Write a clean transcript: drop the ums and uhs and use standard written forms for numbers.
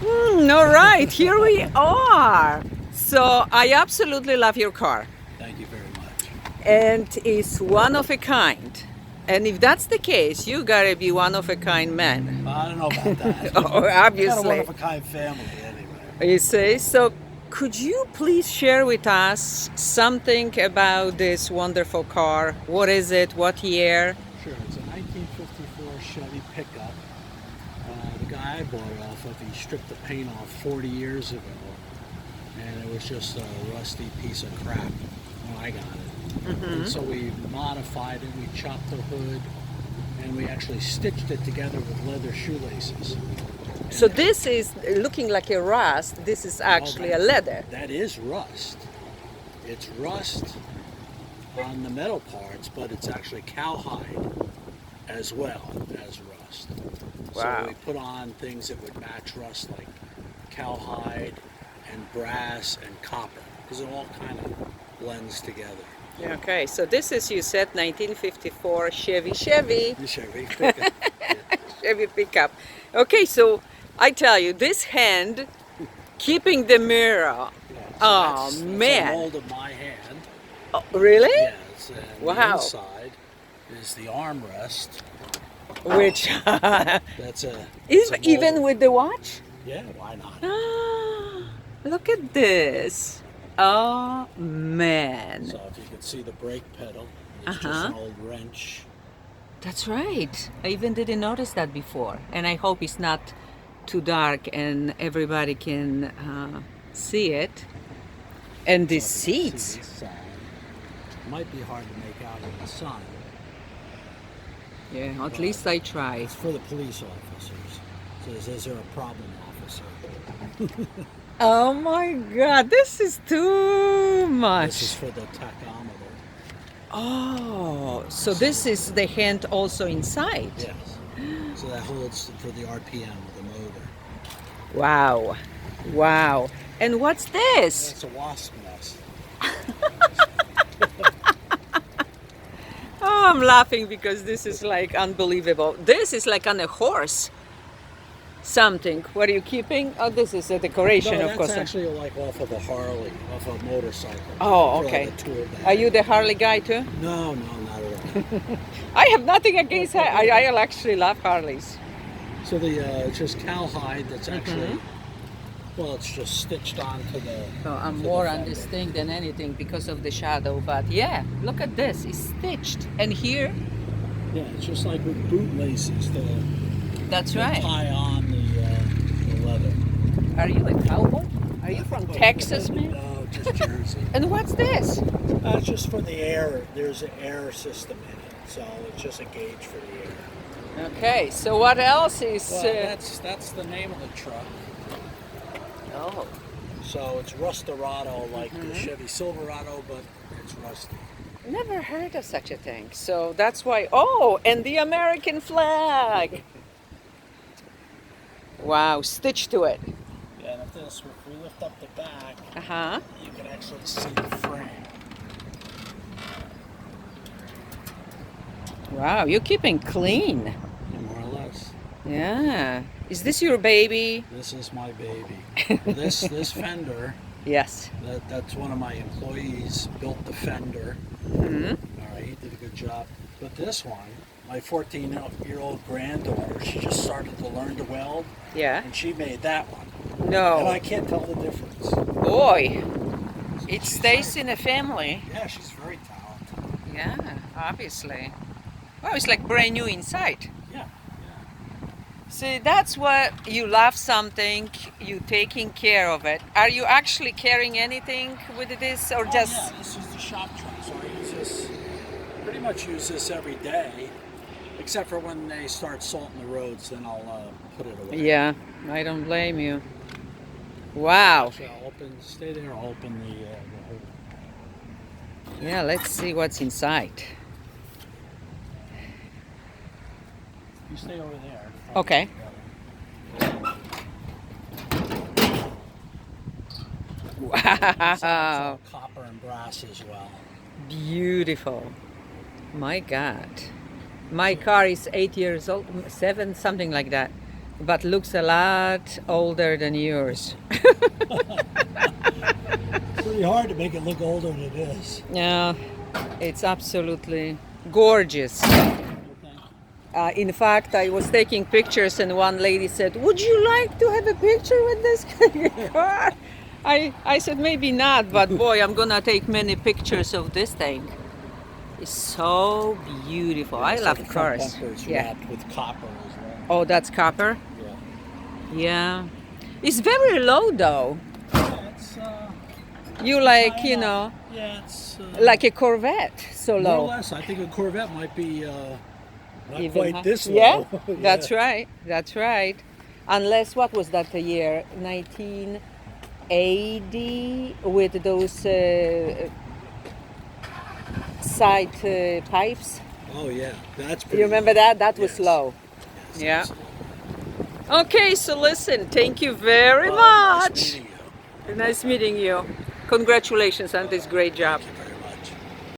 All right, here we are. So I absolutely love your car, Thank you very much. and it's one of a kind. And if that's the case, you gotta be one of a kind man. I don't know about that. Oh, I got a obviously. one-of-a-kind family anyway. You say so. Could you please share with us something about this wonderful car? What is it? What year? Sure, it's a 1954 Chevy pickup. The guy I bought it off of, he stripped the paint off 40 years ago, and it was just a rusty piece of crap when I got it. And so we modified it, we chopped the hood, and we actually stitched it together with leather shoelaces. So this is looking like a rust. This is actually a leather. That is rust. It's rust on the metal parts, but it's actually cowhide as well as rust. Wow. So we put on things that would match rust, like cowhide and brass and copper, because it all kind of blends together. Okay, so this is, you said, 1954 Chevy The Chevy pickup. Yeah. Chevy pickup. Okay, so I tell you, this hand keeping the mirror. Oh, That's man. a mold of my hand. Oh, really? Yes. And Wow. the inside is the armrest. Which That's a. is it's a even mold. with the watch? Yeah, why not? Ah, look at this. Oh man. So if you could see the brake pedal, it's just Uh-huh. an old wrench. That's right. I even didn't notice that before. And I hope it's not too dark and everybody can see it. And the So if you can seats. see this side, might be hard to make out in the sun. Yeah, at least I try. It's for the police officers. It says, is there a problem, officer? Oh my God, this is too This is much. for the tachometer. Oh, so this is the hand also inside. Yes. So that holds for the RPM of the motor. Wow, wow. And what's this? That's a wasp nest. Oh, I'm laughing because this is like unbelievable. This is like on a horse. Something. What are you keeping? Oh, this is a decoration, No, of that's course. actually like off of a Harley, off a motorcycle. Oh, For okay. Like a tour bag. Are you the Harley guy too? No, not at all. I have nothing against I actually love Harleys. So it's just cowhide that's actually, well, it's just stitched onto the. So I'm to the more on fender. this thing than anything because of the shadow. But yeah, look at this. It's stitched. And here, Yeah, it's just like with boot laces to that's right. tie on the leather. Are you a cowboy? Are you from Texas, man? No, just Jersey. And what's this? It's just for the air. There's an air system in it, so it's just a gauge for the air. Okay, so what else is... Well, that's the name of the truck. oh, So it's raust-a, like the Chevy Silverado, but it's rusty. never heard of such a thing. So that's why... Oh, and the American flag. Wow, stitched to it. Yeah, and if we lift up the back, Uh-huh. you can actually see the frame. Wow, you're keeping clean. Yeah, more or less. Yeah. Is this your baby? This is my baby. This fender, Yes. that's one of my employees built the fender. Hmm. All right, he did a good job. But this one, my 14-year-old granddaughter, she just started to learn to weld, Yeah. and she made that one. And No. I can't tell the difference. Boy, it stays in a family. Yeah, she's very talented. Yeah, obviously. Wow, it's like brand new inside. Yeah. See, that's what you love something, you taking care of it. Are you actually carrying anything with this or just... Oh, yeah, this is the shop truck, so I use this, pretty much use this every day, except for when they start salting the roads, then I'll put it away. Yeah, I don't blame you. Wow. So I'll stay there, I'll open the hood. Yeah, let's see what's inside. You stay over there. Okay. It's Wow. all copper and brass as well. Beautiful. My God. My car is 8 years old, 7, something like that. but looks a lot older than yours. It's pretty hard to make it look older than it is. Yeah, it's absolutely gorgeous. In fact, I was taking pictures and one lady said, "Would you like to have a picture with this car?" I said, maybe not, but boy, I'm gonna take many pictures of this thing. It's so beautiful. I It's love like the front cars. bumper's Yeah. wrapped with copper as well. Oh, that's copper? Yeah. Yeah. It's very low though. Yeah, it's You like, you know, yeah, it's like a Corvette, so more or low. less. I think a Corvette might be not Even quite high- this low. Yeah, Yeah. that's right. That's right. Unless, what was that the year? 1980 with those side pipes. Oh yeah, that's pretty You remember low. that? That was Yes. low. Yes, Yeah. that's low. Okay, so listen, thank you very Well, nice much. meeting you. Nice meeting you. Congratulations on this great job.